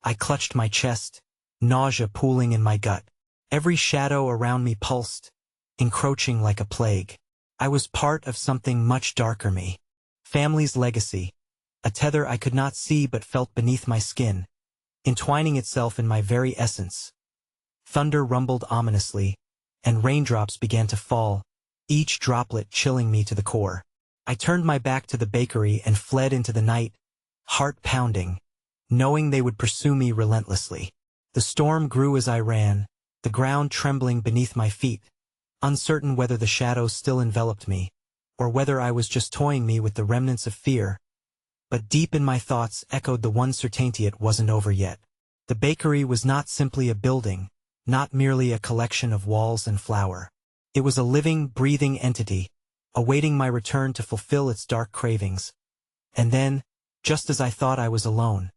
I clutched my chest, nausea pooling in my gut. Every shadow around me pulsed, encroaching like a plague. I was part of something much darker. Me. Family's legacy, a tether I could not see but felt beneath my skin, entwining itself in my very essence. Thunder rumbled ominously, and raindrops began to fall, each droplet chilling me to the core. I turned my back to the bakery and fled into the night, heart pounding, knowing they would pursue me relentlessly. The storm grew as I ran, the ground trembling beneath my feet, uncertain whether the shadows still enveloped me, or whether I was just toying me with the remnants of fear. But deep in my thoughts echoed the one certainty: it wasn't over yet. The bakery was not simply a building, not merely a collection of walls and flour. It was a living, breathing entity, awaiting my return to fulfill its dark cravings. And then, just as I thought I was alone,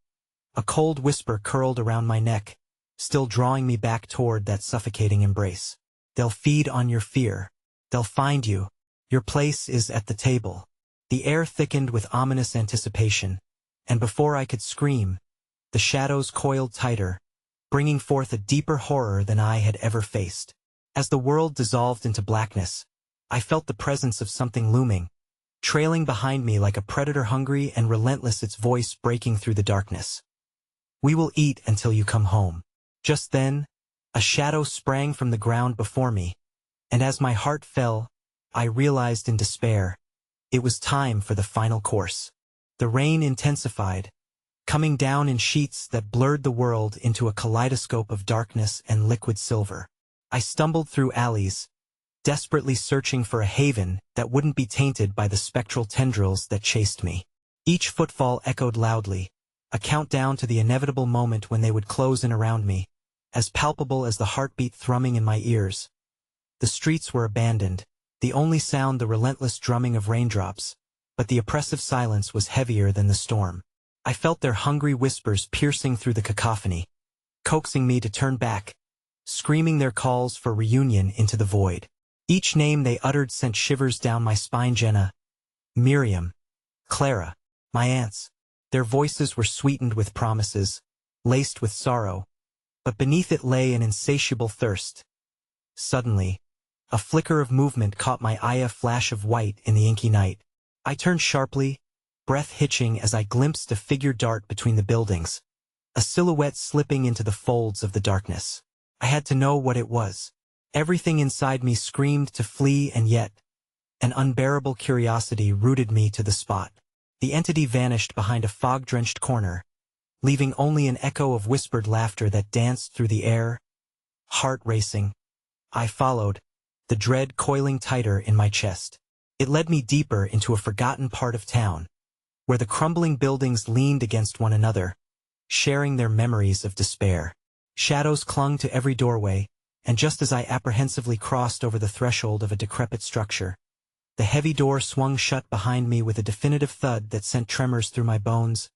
a cold whisper curled around my neck, still drawing me back toward that suffocating embrace. "They'll feed on your fear. They'll find you. Your place is at the table." The air thickened with ominous anticipation, and before I could scream, the shadows coiled tighter, bringing forth a deeper horror than I had ever faced. As the world dissolved into blackness, I felt the presence of something looming, trailing behind me like a predator, hungry and relentless, its voice breaking through the darkness. "We will eat until you come home." Just then, a shadow sprang from the ground before me, and as my heart fell, I realized in despair, it was time for the final course. The rain intensified, coming down in sheets that blurred the world into a kaleidoscope of darkness and liquid silver. I stumbled through alleys, desperately searching for a haven that wouldn't be tainted by the spectral tendrils that chased me. Each footfall echoed loudly, a countdown to the inevitable moment when they would close in around me, as palpable as the heartbeat thrumming in my ears. The streets were abandoned, the only sound the relentless drumming of raindrops, but the oppressive silence was heavier than the storm. I felt their hungry whispers piercing through the cacophony, coaxing me to turn back, screaming their calls for reunion into the void. Each name they uttered sent shivers down my spine. Jenna, Miriam, Clara, my aunts. Their voices were sweetened with promises, laced with sorrow, but beneath it lay an insatiable thirst. Suddenly, a flicker of movement caught my eye, a flash of white in the inky night. I turned sharply, breath hitching as I glimpsed a figure dart between the buildings, a silhouette slipping into the folds of the darkness. I had to know what it was. Everything inside me screamed to flee, and yet, an unbearable curiosity rooted me to the spot. The entity vanished behind a fog-drenched corner, leaving only an echo of whispered laughter that danced through the air. Heart racing, I followed, the dread coiling tighter in my chest. It led me deeper into a forgotten part of town, where the crumbling buildings leaned against one another, sharing their memories of despair. Shadows clung to every doorway, and just as I apprehensively crossed over the threshold of a decrepit structure, the heavy door swung shut behind me with a definitive thud that sent tremors through my bones.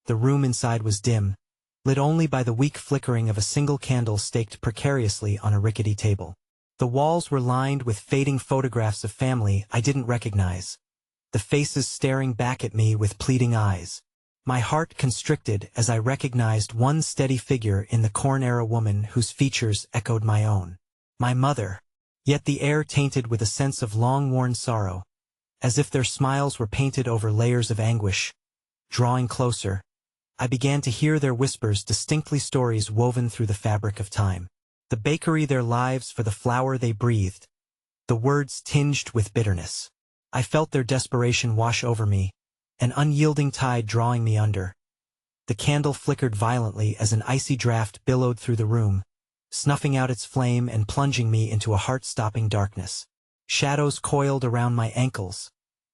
The room inside was dim, lit only by the weak flickering of a single candle staked precariously on a rickety table. The walls were lined with fading photographs of family I didn't recognize, the faces staring back at me with pleading eyes. My heart constricted as I recognized one steady figure in the corn-era woman whose features echoed my own. My mother. Yet the air tainted with a sense of long-worn sorrow, as if their smiles were painted over layers of anguish. Drawing closer, I began to hear their whispers, distinctly stories woven through the fabric of time. The bakery, their lives for the flour they breathed. The words tinged with bitterness. I felt their desperation wash over me, an unyielding tide drawing me under. The candle flickered violently as an icy draft billowed through the room, snuffing out its flame and plunging me into a heart-stopping darkness. Shadows coiled around my ankles,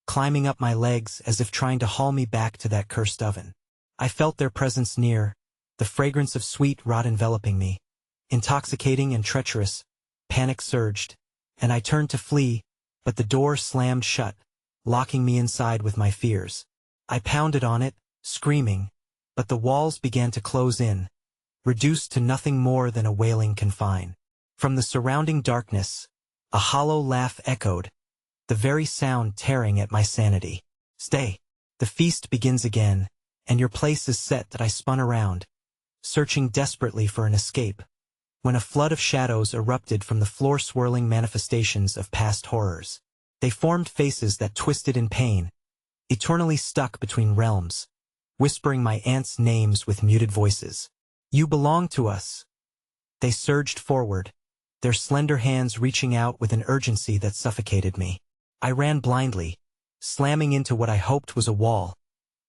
climbing up my legs as if trying to haul me back to that cursed oven. I felt their presence near, the fragrance of sweet rot enveloping me. Intoxicating and treacherous, panic surged, and I turned to flee, but the door slammed shut, locking me inside with my fears. I pounded on it, screaming, but the walls began to close in, reduced to nothing more than a wailing confine. From the surrounding darkness, a hollow laugh echoed, the very sound tearing at my sanity. Stay. The feast begins again, and your place is set. That I spun around, searching desperately for an escape, when a flood of shadows erupted from the floor-swirling manifestations of past horrors. They formed faces that twisted in pain, eternally stuck between realms, whispering my aunt's names with muted voices. You belong to us. They surged forward, their slender hands reaching out with an urgency that suffocated me. I ran blindly, slamming into what I hoped was a wall,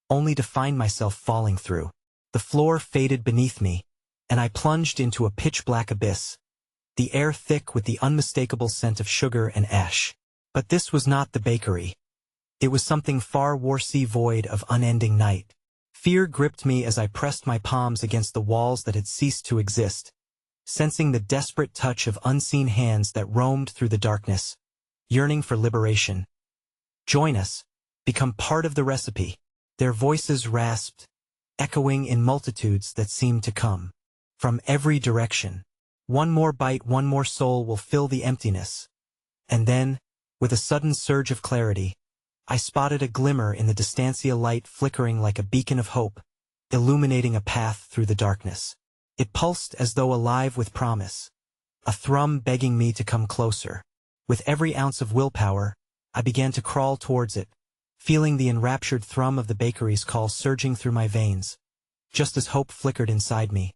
only to find myself falling through. The floor faded beneath me, and I plunged into a pitch-black abyss, the air thick with the unmistakable scent of sugar and ash. But this was not the bakery. It was something far worse, void of unending night. Fear gripped me as I pressed my palms against the walls that had ceased to exist, sensing the desperate touch of unseen hands that roamed through the darkness, yearning for liberation. Join us. Become part of the recipe. Their voices rasped, echoing in multitudes that seemed to come from every direction. One more bite, one more soul will fill the emptiness. And then, with a sudden surge of clarity, I spotted a glimmer in the distancia, light flickering like a beacon of hope, illuminating a path through the darkness. It pulsed as though alive with promise, a thrum begging me to come closer. With every ounce of willpower, I began to crawl towards it, feeling the enraptured thrum of the bakery's call surging through my veins. Just as hope flickered inside me,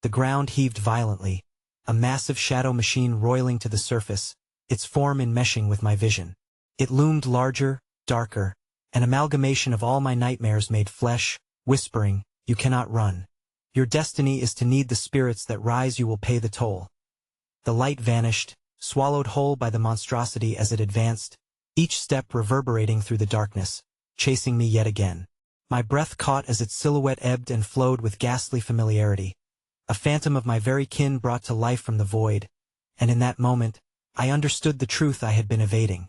the ground heaved violently, a massive shadow machine roiling to the surface, its form enmeshing with my vision. It loomed larger, darker, an amalgamation of all my nightmares made flesh, whispering, "You cannot run. Your destiny is to need the spirits that rise. You will pay the toll." The light vanished, swallowed whole by the monstrosity as it advanced, each step reverberating through the darkness, chasing me yet again. My breath caught as its silhouette ebbed and flowed with ghastly familiarity, a phantom of my very kin brought to life from the void, and in that moment, I understood the truth I had been evading.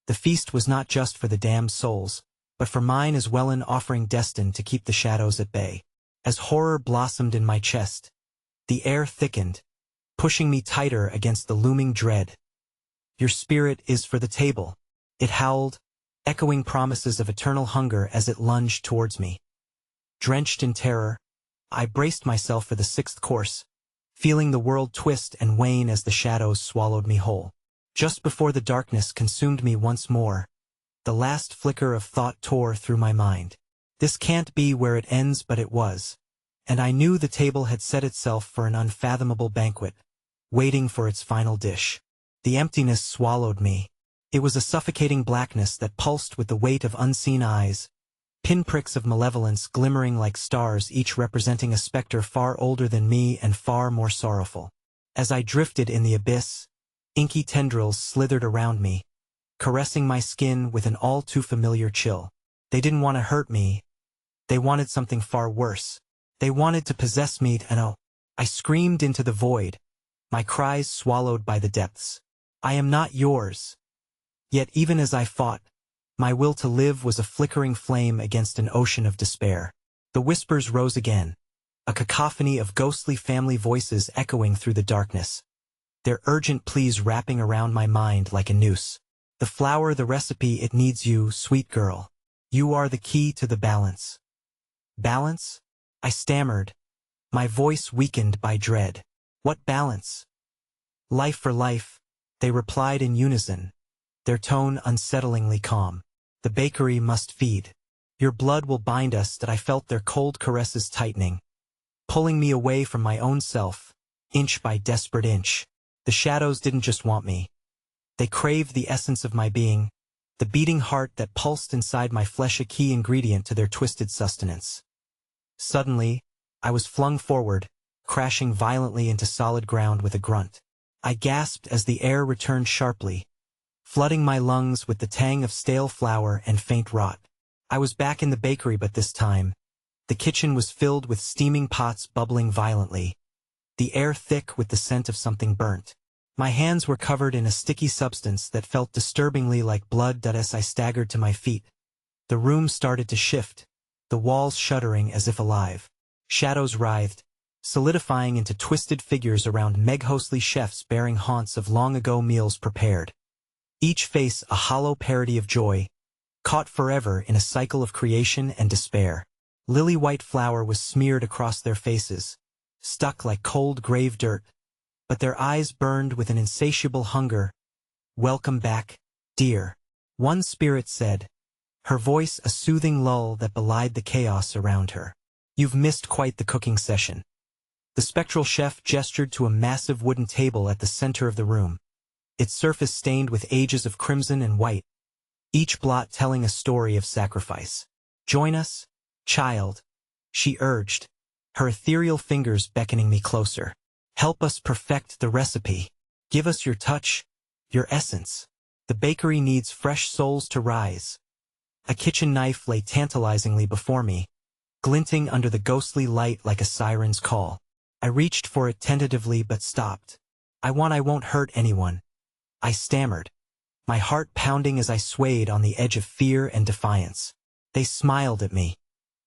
The feast was not just for the damned souls, but for mine as well, an offering destined to keep the shadows at bay. As horror blossomed in my chest, the air thickened, pushing me tighter against the looming dread. Your spirit is for the table, it howled, echoing promises of eternal hunger as it lunged towards me. Drenched in terror, I braced myself for the sixth course, feeling the world twist and wane as the shadows swallowed me whole. Just before the darkness consumed me once more, the last flicker of thought tore through my mind. This can't be where it ends, but it was, and I knew the table had set itself for an unfathomable banquet, waiting for its final dish. The emptiness swallowed me. It was a suffocating blackness that pulsed with the weight of unseen eyes, pinpricks of malevolence glimmering like stars, each representing a specter far older than me and far more sorrowful. As I drifted in the abyss, Inky tendrils slithered around me, caressing my skin with an all-too-familiar chill. They didn't want to hurt me. They wanted something far worse. They wanted to possess me, and oh, I screamed into the void, my cries swallowed by the depths. I am not yours. Yet even as I fought, my will to live was a flickering flame against an ocean of despair. The whispers rose again, a cacophony of ghostly family voices echoing through the darkness, their urgent pleas wrapping around my mind like a noose. The flower, the recipe, it needs you, sweet girl. You are the key to the balance. Balance? I stammered, my voice weakened by dread. What balance? Life for life, they replied in unison, their tone unsettlingly calm. The bakery must feed. Your blood will bind us. That I felt their cold caresses tightening, pulling me away from my own self, inch by desperate inch. The shadows didn't just want me. They craved the essence of my being, the beating heart that pulsed inside my flesh, a key ingredient to their twisted sustenance. Suddenly, I was flung forward, crashing violently into solid ground with a grunt. I gasped as the air returned sharply, flooding my lungs with the tang of stale flour and faint rot. I was back in the bakery, but this time, the kitchen was filled with steaming pots bubbling violently, the air thick with the scent of something burnt. My hands were covered in a sticky substance that felt disturbingly like blood. As I staggered to my feet, the room started to shift, the walls shuddering as if alive. Shadows writhed, solidifying into twisted figures around meghostly chefs bearing haunts of long-ago meals prepared. Each face a hollow parody of joy, caught forever in a cycle of creation and despair. Lily-white flour was smeared across their faces, stuck like cold grave dirt, but their eyes burned with an insatiable hunger. Welcome back, dear, one spirit said, her voice a soothing lull that belied the chaos around her. You've missed quite the cooking session. The spectral chef gestured to a massive wooden table at the center of the room, its surface stained with ages of crimson and white, each blot telling a story of sacrifice. Join us, child, she urged, her ethereal fingers beckoning me closer. Help us perfect the recipe. Give us your touch, your essence. The bakery needs fresh souls to rise. A kitchen knife lay tantalizingly before me, glinting under the ghostly light like a siren's call. I reached for it tentatively but stopped. I won't hurt anyone, I stammered, my heart pounding as I swayed on the edge of fear and defiance. They smiled at me,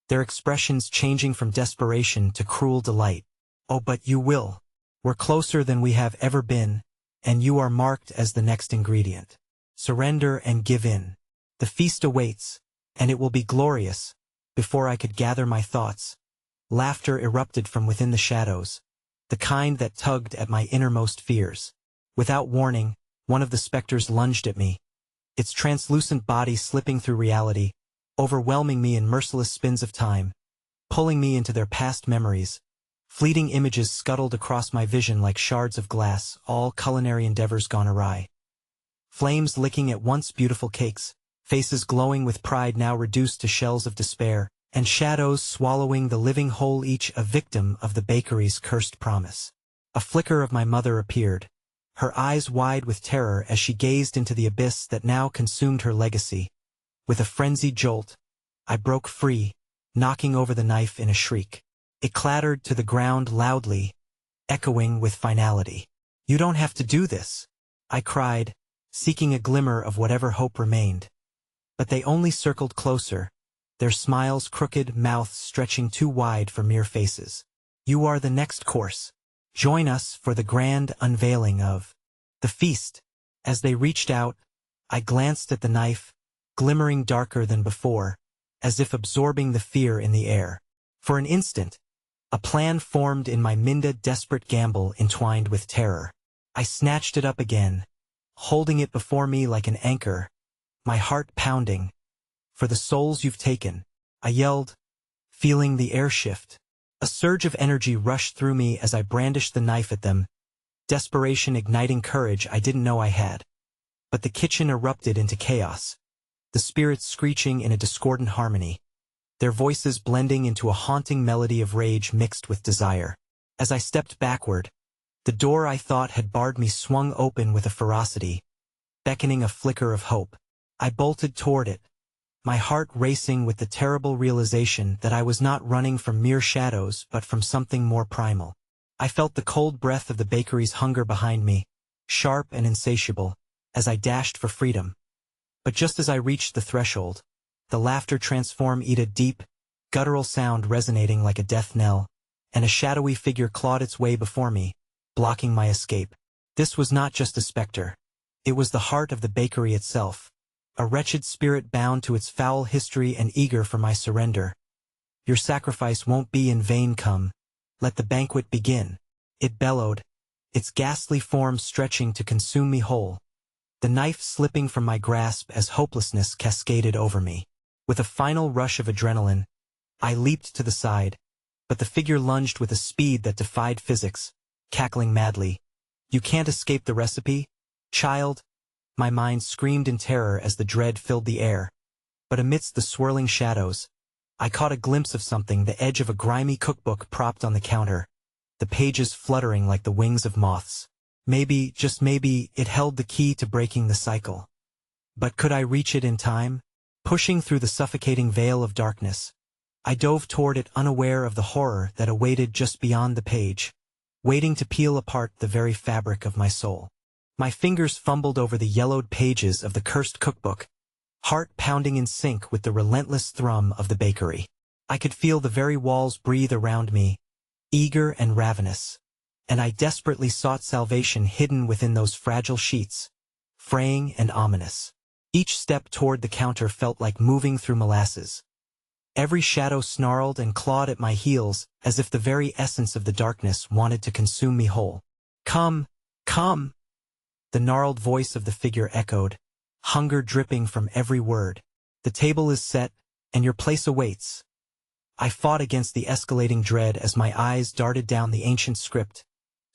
their expressions changing from desperation to cruel delight. Oh, but you will. We're closer than we have ever been, and you are marked as the next ingredient. Surrender and give in. The feast awaits, and it will be glorious. Before I could gather my thoughts, laughter erupted from within the shadows, the kind that tugged at my innermost fears. Without warning, one of the specters lunged at me, its translucent body slipping through reality, overwhelming me in merciless spins of time, pulling me into their past memories. Fleeting images scuttled across my vision like shards of glass, all culinary endeavors gone awry. Flames licking at once beautiful cakes, faces glowing with pride now reduced to shells of despair, and shadows swallowing the living whole, each a victim of the bakery's cursed promise. A flicker of my mother appeared, her eyes wide with terror as she gazed into the abyss that now consumed her legacy. With a frenzied jolt, I broke free, knocking over the knife in a shriek. It clattered to the ground loudly, echoing with finality. You don't have to do this, I cried, seeking a glimmer of whatever hope remained. But they only circled closer, their smiles crooked, mouths stretching too wide for mere faces. You are the next course. Join us for the grand unveiling of the feast. As they reached out, I glanced at the knife, glimmering darker than before, as if absorbing the fear in the air. For an instant, a plan formed in my desperate gamble entwined with terror. I snatched it up again, holding it before me like an anchor, my heart pounding. For the souls you've taken, I yelled, feeling the air shift. A surge of energy rushed through me as I brandished the knife at them, desperation igniting courage I didn't know I had. But the kitchen erupted into chaos, the spirits screeching in a discordant harmony, their voices blending into a haunting melody of rage mixed with desire. As I stepped backward, The door I thought had barred me swung open with a ferocity, beckoning a flicker of hope. I bolted toward it, my heart racing with the terrible realization that I was not running from mere shadows but from something more primal. I felt the cold breath of the bakery's hunger behind me, sharp and insatiable, as I dashed for freedom. But just as I reached the threshold, the laughter transformed into a deep, guttural sound resonating like a death knell, and a shadowy figure clawed its way before me, blocking my escape. This was not just a specter. It was the heart of the bakery itself, a wretched spirit bound to its foul history and eager for my surrender. Your sacrifice won't be in vain. Come, let the banquet begin. It bellowed, its ghastly form stretching to consume me whole, the knife slipping from my grasp as hopelessness cascaded over me. With a final rush of adrenaline, I leaped to the side, but the figure lunged with a speed that defied physics, cackling madly. You can't escape the recipe, child. My mind screamed in terror as the dread filled the air. But amidst the swirling shadows, I caught a glimpse of something, the edge of a grimy cookbook propped on the counter, the pages fluttering like the wings of moths. Maybe, just maybe, it held the key to breaking the cycle. But could I reach it in time? Pushing through the suffocating veil of darkness, I dove toward it unaware of the horror that awaited just beyond the page, waiting to peel apart the very fabric of my soul. My fingers fumbled over the yellowed pages of the cursed cookbook, heart pounding in sync with the relentless thrum of the bakery. I could feel the very walls breathe around me, eager and ravenous, and I desperately sought salvation hidden within those fragile sheets, fraying and ominous. Each step toward the counter felt like moving through molasses. Every shadow snarled and clawed at my heels as if the very essence of the darkness wanted to consume me whole. Come, come! The gnarled voice of the figure echoed, hunger dripping from every word. The table is set, and your place awaits. I fought against the escalating dread as my eyes darted down the ancient script,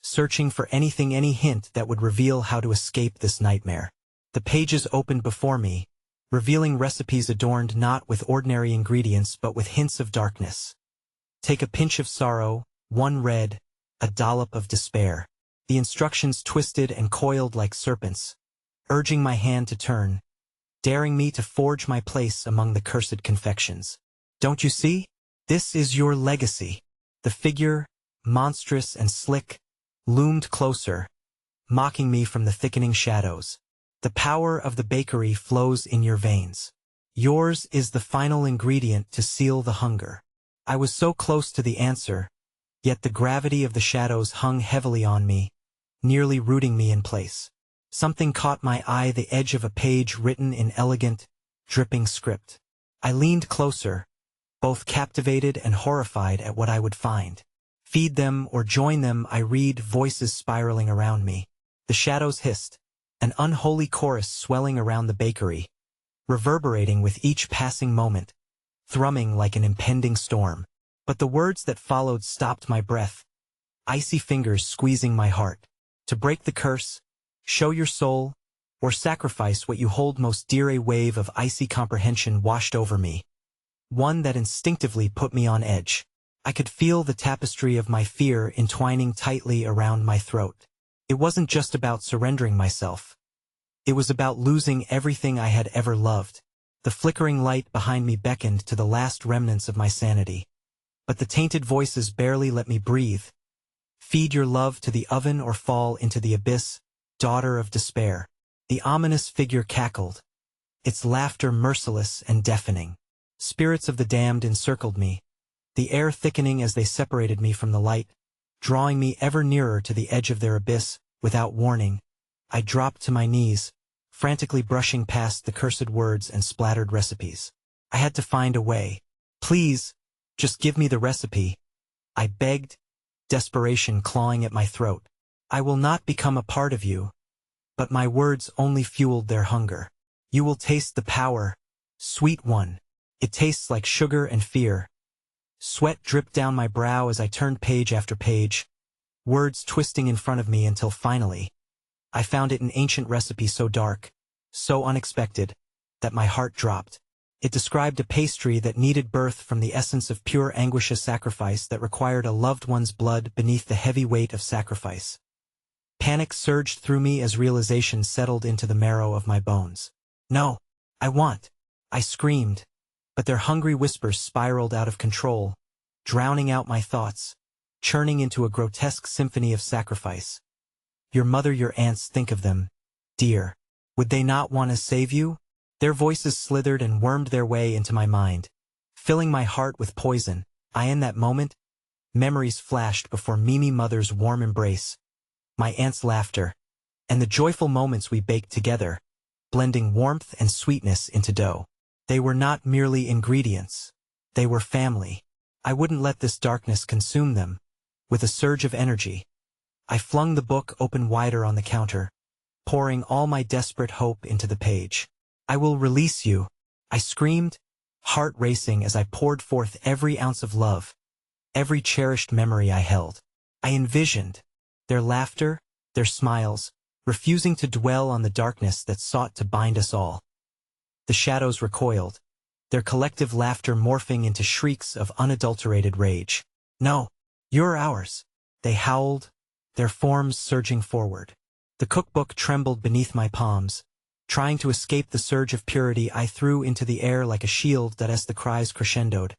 searching for anything, any hint that would reveal how to escape this nightmare. The pages opened before me, revealing recipes adorned not with ordinary ingredients but with hints of darkness. Take a pinch of sorrow, one red, a dollop of despair. The instructions twisted and coiled like serpents, urging my hand to turn, daring me to forge my place among the cursed confections. Don't you see? This is your legacy. The figure, monstrous and slick, loomed closer, mocking me from the thickening shadows. The power of the bakery flows in your veins. Yours is the final ingredient to seal the hunger. I was so close to the answer, yet the gravity of the shadows hung heavily on me, nearly rooting me in place. Something caught my eye, the edge of a page written in elegant, dripping script. I leaned closer, both captivated and horrified at what I would find. Feed them or join them, I read, voices spiraling around me. The shadows hissed, an unholy chorus swelling around the bakery, reverberating with each passing moment, thrumming like an impending storm. But the words that followed stopped my breath, icy fingers squeezing my heart. To break the curse, show your soul, or sacrifice what you hold most dear. A wave of icy comprehension washed over me, one that instinctively put me on edge. I could feel the tapestry of my fear entwining tightly around my throat. It wasn't just about surrendering myself. It was about losing everything I had ever loved. The flickering light behind me beckoned to the last remnants of my sanity. But the tainted voices barely let me breathe. Feed your love to the oven or fall into the abyss, daughter of despair. The ominous figure cackled, its laughter merciless and deafening. Spirits of the damned encircled me, the air thickening as they separated me from the light, drawing me ever nearer to the edge of their abyss. Without warning, I dropped to my knees, frantically brushing past the cursed words and splattered recipes. I had to find a way. Please, just give me the recipe, I begged, desperation clawing at my throat. I will not become a part of you. But my words only fueled their hunger. You will taste the power, sweet one. It tastes like sugar and fear. Sweat dripped down my brow as I turned page after page, words twisting in front of me until finally, I found it, an ancient recipe so dark, so unexpected, that my heart dropped. It described a pastry that needed birth from the essence of pure anguish, a sacrifice that required a loved one's blood beneath the heavy weight of sacrifice. Panic surged through me as realization settled into the marrow of my bones. No, I want. I screamed, but their hungry whispers spiraled out of control, drowning out my thoughts, churning into a grotesque symphony of sacrifice. Your mother, your aunts, think of them, dear. Would they not want to save you? Their voices slithered and wormed their way into my mind, filling my heart with poison. In that moment, memories flashed before Mimi Mother's warm embrace, my aunt's laughter, and the joyful moments we baked together, blending warmth and sweetness into dough. They were not merely ingredients. They were family. I wouldn't let this darkness consume them. With a surge of energy, I flung the book open wider on the counter, pouring all my desperate hope into the page. I will release you, I screamed, heart racing as I poured forth every ounce of love, every cherished memory I held. I envisioned their laughter, their smiles, refusing to dwell on the darkness that sought to bind us all. The shadows recoiled, their collective laughter morphing into shrieks of unadulterated rage. No, you're ours, they howled, their forms surging forward. The cookbook trembled beneath my palms, trying to escape the surge of purity I threw into the air like a shield that as the cries crescendoed.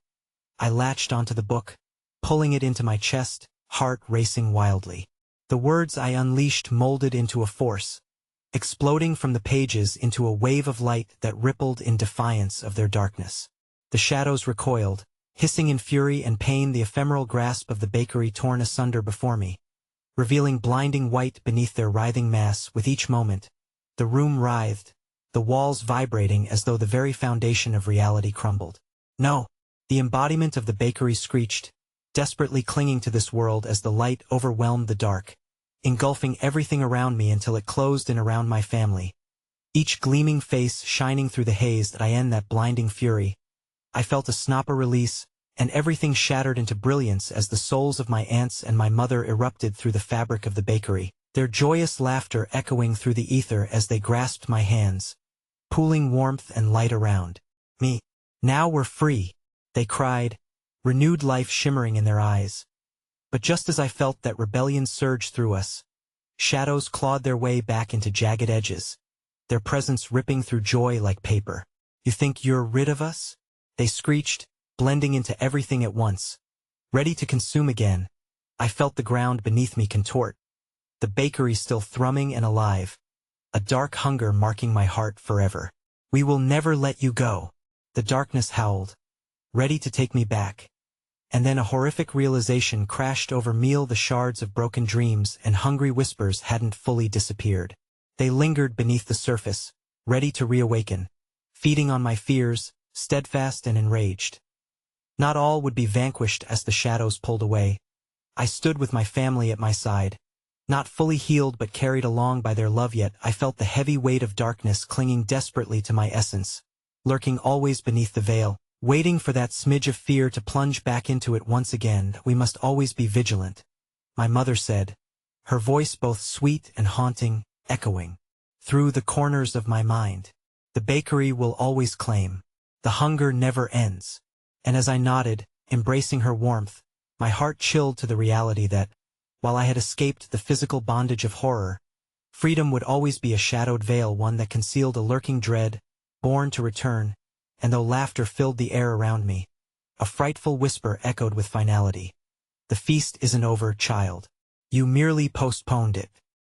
I latched onto the book, pulling it into my chest, heart racing wildly. The words I unleashed molded into a force, exploding from the pages into a wave of light that rippled in defiance of their darkness. The shadows recoiled, hissing in fury and pain, the ephemeral grasp of the bakery torn asunder before me, revealing blinding white beneath their writhing mass. With each moment, the room writhed, the walls vibrating as though the very foundation of reality crumbled. No, the embodiment of the bakery screeched, desperately clinging to this world as the light overwhelmed the dark, engulfing everything around me until it closed in around my family, each gleaming face shining through the haze that blinding fury. I felt a snapper release, and everything shattered into brilliance as the souls of my aunts and my mother erupted through the fabric of the bakery, their joyous laughter echoing through the ether as they grasped my hands, pooling warmth and light around me. Now we're free, they cried, renewed life shimmering in their eyes. But just as I felt that rebellion surge through us, shadows clawed their way back into jagged edges, their presence ripping through joy like paper. You think you're rid of us? They screeched, blending into everything at once. Ready to consume again, I felt the ground beneath me contort, the bakery still thrumming and alive, a dark hunger marking my heart forever. We will never let you go, the darkness howled, ready to take me back. And then a horrific realization crashed over me. The shards of broken dreams and hungry whispers hadn't fully disappeared. They lingered beneath the surface, ready to reawaken, feeding on my fears, steadfast and enraged. Not all would be vanquished as the shadows pulled away. I stood with my family at my side, not fully healed but carried along by their love, yet I felt the heavy weight of darkness clinging desperately to my essence, lurking always beneath the veil, waiting for that smidge of fear to plunge back into it once again. We must always be vigilant, my mother said, her voice both sweet and haunting, echoing through the corners of my mind. The bakery will always claim. The hunger never ends. And as I nodded, embracing her warmth, my heart chilled to the reality that, while I had escaped the physical bondage of horror, freedom would always be a shadowed veil, one that concealed a lurking dread, born to return. And though laughter filled the air around me, a frightful whisper echoed with finality. The feast isn't over, child. You merely postponed it.